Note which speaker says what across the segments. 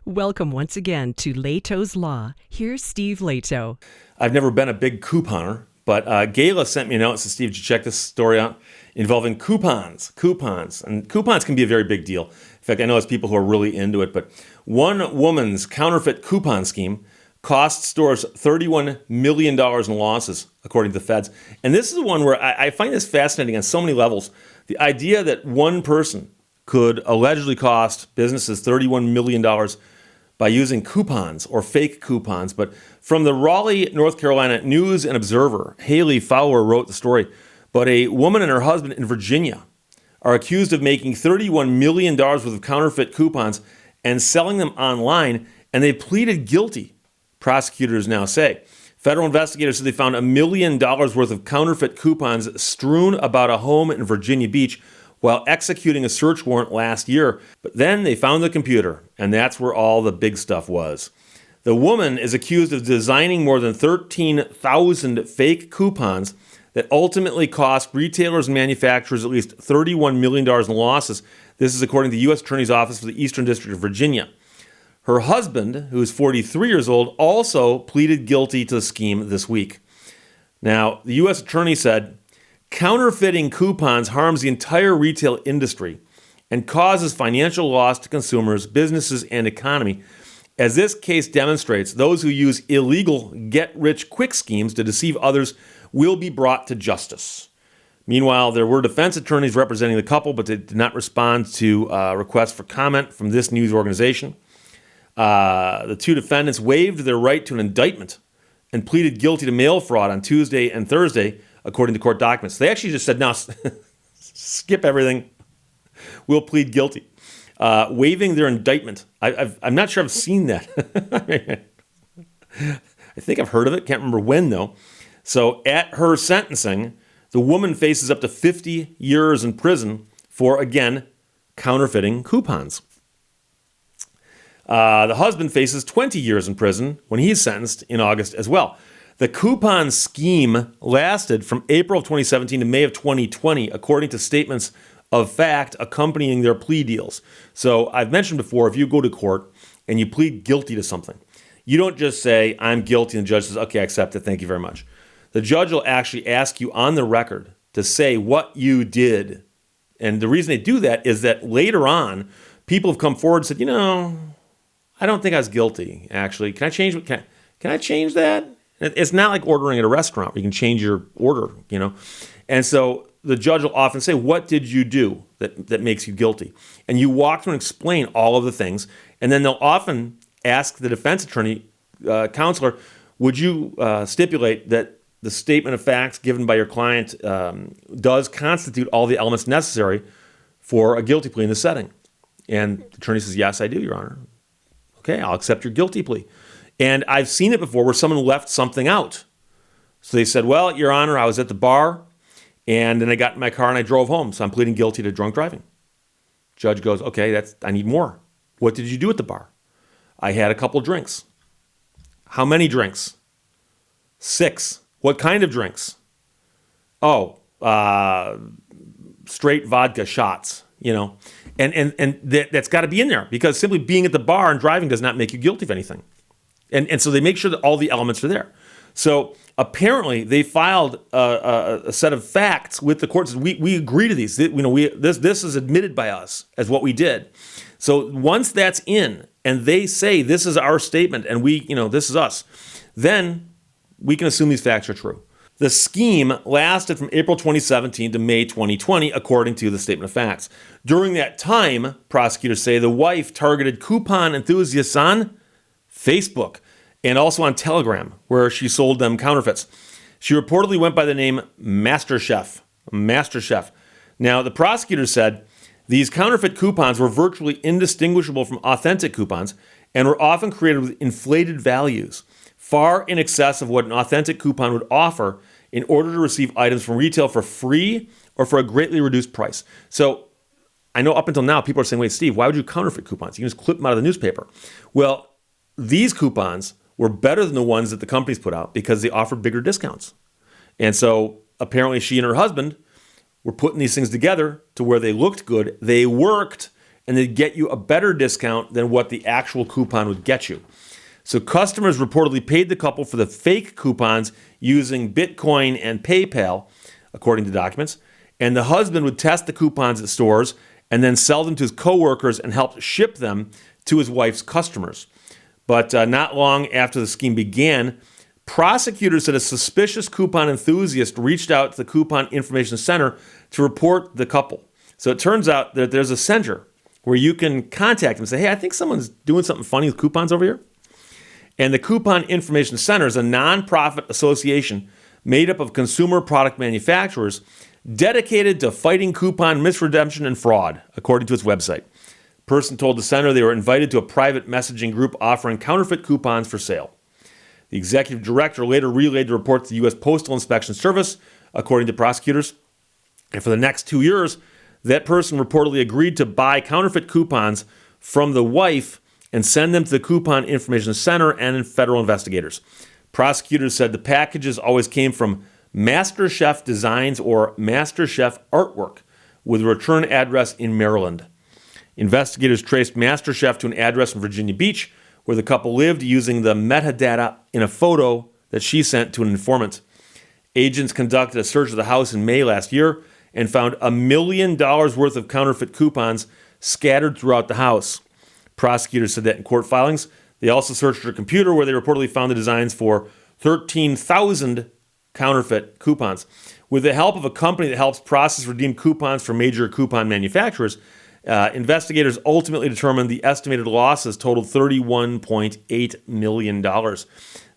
Speaker 1: Welcome once again to Lehto's Law. Here's Steve Lehto.
Speaker 2: I've never been a big couponer, but Gayla sent me a note and said, Steve, did you check this story out? Involving coupons. And coupons can be a very big deal. In fact, I know there's people who are really into it, but one woman's counterfeit coupon scheme cost stores $31 million in losses, according to the feds. And this is one where I find this fascinating on so many levels. The idea that one person could allegedly cost businesses $31 million by using coupons or fake coupons. But from the Raleigh, North Carolina News and Observer, Haley Fowler wrote the story. But a woman and her husband in Virginia are accused of making $31 million worth of counterfeit coupons and selling them online, and they pleaded guilty, prosecutors now say. Federal investigators said they found $1 million worth of counterfeit coupons strewn about a home in Virginia Beach while executing a search warrant last year. But then they found the computer, and that's where all the big stuff was. The woman is accused of designing more than 13,000 fake coupons that ultimately cost retailers and manufacturers at least $31 million in losses. This is according to the U.S. Attorney's Office for the Eastern District of Virginia. Her husband, who is 43 years old, also pleaded guilty to the scheme this week. Now, the U.S. Attorney said, counterfeiting coupons harms the entire retail industry and causes financial loss to consumers, businesses, and economy. As this case demonstrates, those who use illegal get-rich-quick schemes to deceive others will be brought to justice. Meanwhile, there were defense attorneys representing the couple, but they did not respond to requests for comment from this news organization. The two defendants waived their right to an indictment and pleaded guilty to mail fraud on Tuesday and Thursday, according to court documents. They actually just said, no, skip everything. We'll plead guilty. Waiving their indictment. I'm not sure I've seen that. I think I've heard of it. Can't remember when, though. So at her sentencing, the woman faces up to 50 years in prison for, again, counterfeiting coupons. The husband faces 20 years in prison when he's sentenced in August as well. The coupon scheme lasted from April of 2017 to May of 2020, according to statements of fact accompanying their plea deals. So I've mentioned before, if you go to court and you plead guilty to something, you don't just say, I'm guilty, and the judge says, okay, I accept it, thank you very much. The judge will actually ask you on the record to say what you did. And the reason they do that is that later on, people have come forward and said, I don't think I was guilty, actually. Can I change that? It's not like ordering at a restaurant where you can change your order, And so the judge will often say, what did you do that makes you guilty? And you walk through and explain all of the things. And then they'll often ask the defense attorney, counselor, would you stipulate that the statement of facts given by your client does constitute all the elements necessary for a guilty plea in this setting? And the attorney says, yes, I do, Your Honor. Okay, I'll accept your guilty plea. And I've seen it before where someone left something out. So they said, well, Your Honor, I was at the bar, and then I got in my car and I drove home, so I'm pleading guilty to drunk driving. Judge goes, okay, I need more. What did you do at the bar? I had a couple drinks. How many drinks? 6. What kind of drinks? Oh, straight vodka shots, And that's got to be in there because simply being at the bar and driving does not make you guilty of anything. And so they make sure that all the elements are there. So apparently they filed a set of facts with the courts. We agree to these. This is admitted by us as what we did. So once that's in and they say this is our statement and this is us, then we can assume these facts are true. The scheme lasted from April 2017 to May 2020, according to the statement of facts. During that time, prosecutors say the wife targeted coupon enthusiasts on Facebook and also on Telegram, where she sold them counterfeits. She reportedly went by the name MasterChef. Now, the prosecutors said these counterfeit coupons were virtually indistinguishable from authentic coupons and were often created with inflated values, far in excess of what an authentic coupon would offer in order to receive items from retail for free or for a greatly reduced price. So I know up until now, people are saying, wait, Steve, why would you counterfeit coupons? You can just clip them out of the newspaper. Well, these coupons were better than the ones that the companies put out because they offered bigger discounts. And so apparently she and her husband were putting these things together to where they looked good, they worked, and they'd get you a better discount than what the actual coupon would get you. So customers reportedly paid the couple for the fake coupons using Bitcoin and PayPal, according to documents. And the husband would test the coupons at stores and then sell them to his coworkers and help ship them to his wife's customers. But not long after the scheme began, prosecutors said a suspicious coupon enthusiast reached out to the Coupon Information Center to report the couple. So it turns out that there's a center where you can contact them and say, hey, I think someone's doing something funny with coupons over here. And the Coupon Information Center is a nonprofit association made up of consumer product manufacturers dedicated to fighting coupon misredemption and fraud, according to its website. A person told the center they were invited to a private messaging group offering counterfeit coupons for sale. The executive director later relayed the report to the U.S. Postal Inspection Service, according to prosecutors. And for the next 2 years, that person reportedly agreed to buy counterfeit coupons from the wife and send them to the Coupon Information Center and federal investigators. Prosecutors said the packages always came from MasterChef Designs or MasterChef Artwork with a return address in Maryland. Investigators traced MasterChef to an address in Virginia Beach where the couple lived using the metadata in a photo that she sent to an informant. Agents conducted a search of the house in May last year and found $1 million worth of counterfeit coupons scattered throughout the house. Prosecutors said that in court filings. They also searched her computer where they reportedly found the designs for 13,000 counterfeit coupons. With the help of a company that helps process redeemed coupons for major coupon manufacturers, investigators ultimately determined the estimated losses totaled $31.8 million.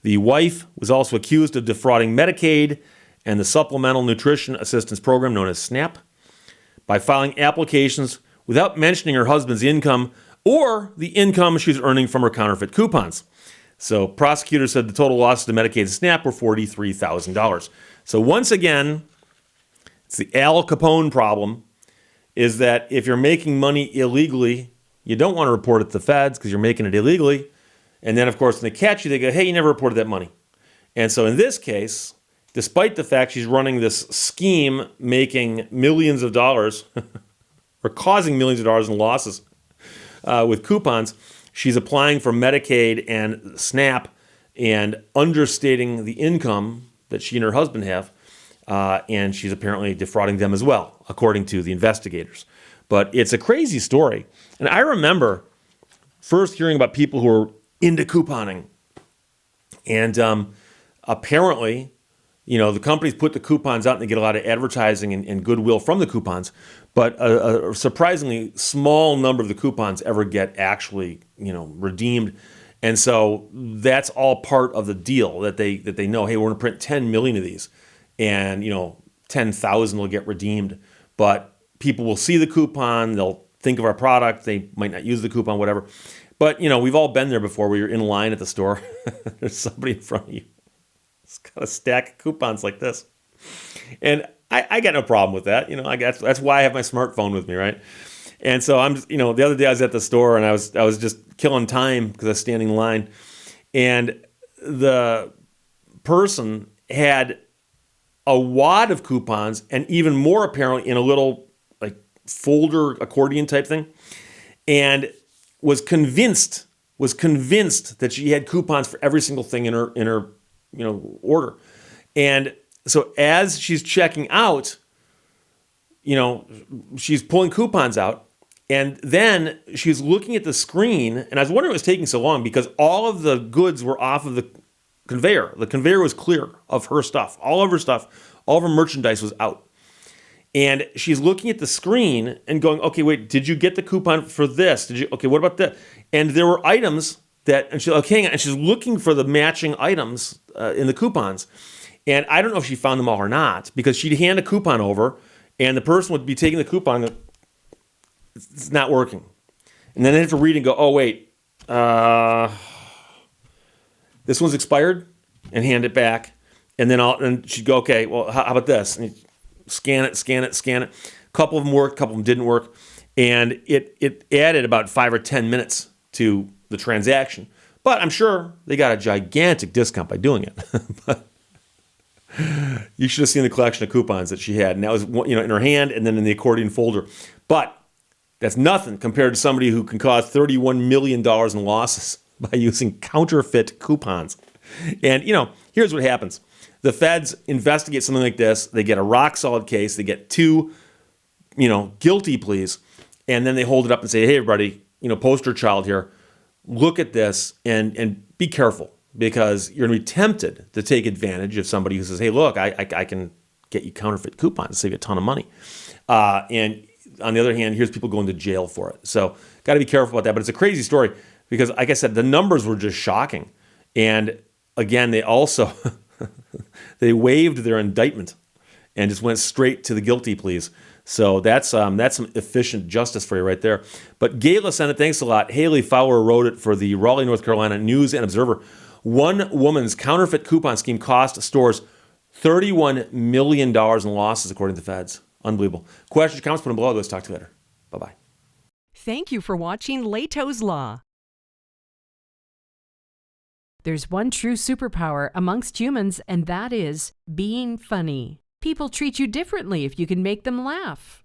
Speaker 2: The wife was also accused of defrauding Medicaid and the Supplemental Nutrition Assistance Program known as SNAP by filing applications without mentioning her husband's income or the income she was earning from her counterfeit coupons. So prosecutors said the total losses to Medicaid and SNAP were $43,000. So once again, it's the Al Capone problem, is that if you're making money illegally, you don't want to report it to the feds because you're making it illegally. And then, of course, when they catch you, they go, hey, you never reported that money. And so in this case, despite the fact she's running this scheme making millions of dollars or causing millions of dollars in losses with coupons, she's applying for Medicaid and SNAP and understating the income that she and her husband have. And she's apparently defrauding them as well, according to the investigators. But it's a crazy story. And I remember first hearing about people who are into couponing. And apparently, you know, the companies put the coupons out and they get a lot of advertising and goodwill from the coupons. But a surprisingly small number of the coupons ever get actually, you know, redeemed. And so that's all part of the deal that they know, hey, we're going to print 10 million of these. And, you know, 10,000 will get redeemed. But people will see the coupon, they'll think of our product, they might not use the coupon, whatever. But, you know, we've all been there before where you're in line at the store. There's somebody in front of you. It's got a stack of coupons like this. And I got no problem with that. You know, I guess that's why I have my smartphone with me, right? And so I'm, you know, the other day I was at the store and I was just killing time because I was standing in line. And the person had a wad of coupons and even more apparently in a little like folder accordion type thing, and was convinced that she had coupons for every single thing in her you know order. And so as she's checking out, you know, she's pulling coupons out, and then she's looking at the screen, and I was wondering why it was taking so long because all of the goods were off of the conveyor. The conveyor was clear of her stuff. All of her stuff, all of her merchandise was out. And she's looking at the screen and going, okay, wait, did you get the coupon for this? Okay, what about that? And there were items that, and she's like, hang on, and she's looking for the matching items in the coupons. And I don't know if she found them all or not, because she'd hand a coupon over, and the person would be taking the coupon and go, it's not working. And then they have to read and go, oh, wait, this one's expired, and hand it back. And then she'd go, okay, well, how about this? And scan it. A couple of them worked, a couple of them didn't work. And it added about 5 or 10 minutes to the transaction. But I'm sure they got a gigantic discount by doing it. But you should have seen the collection of coupons that she had. And that was, you know, in her hand and then in the accordion folder. But That's nothing compared to somebody who can cause $31 million in losses by using counterfeit coupons. And, here's what happens. The feds investigate something like this. They get a rock solid case. They get two, guilty pleas. And then they hold it up and say, hey, everybody, poster child here, look at this and be careful, because you're going to be tempted to take advantage of somebody who says, hey, look, I can get you counterfeit coupons, save you a ton of money. And on the other hand, here's people going to jail for it. So got to be careful about that. But it's a crazy story because, like I said, the numbers were just shocking. And again, they also they waived their indictment and just went straight to the guilty pleas. So that's some efficient justice for you right there. But Gayla sent it. Thanks a lot. Haley Fowler wrote it for the Raleigh, North Carolina News and Observer. One woman's counterfeit coupon scheme cost stores $31 million in losses, according to the feds. Unbelievable. Questions, comments, put them below. Let's talk to you later. Bye-bye.
Speaker 1: Thank you for watching Lehto's Law. There's one true superpower amongst humans, and that is being funny. People treat you differently if you can make them laugh.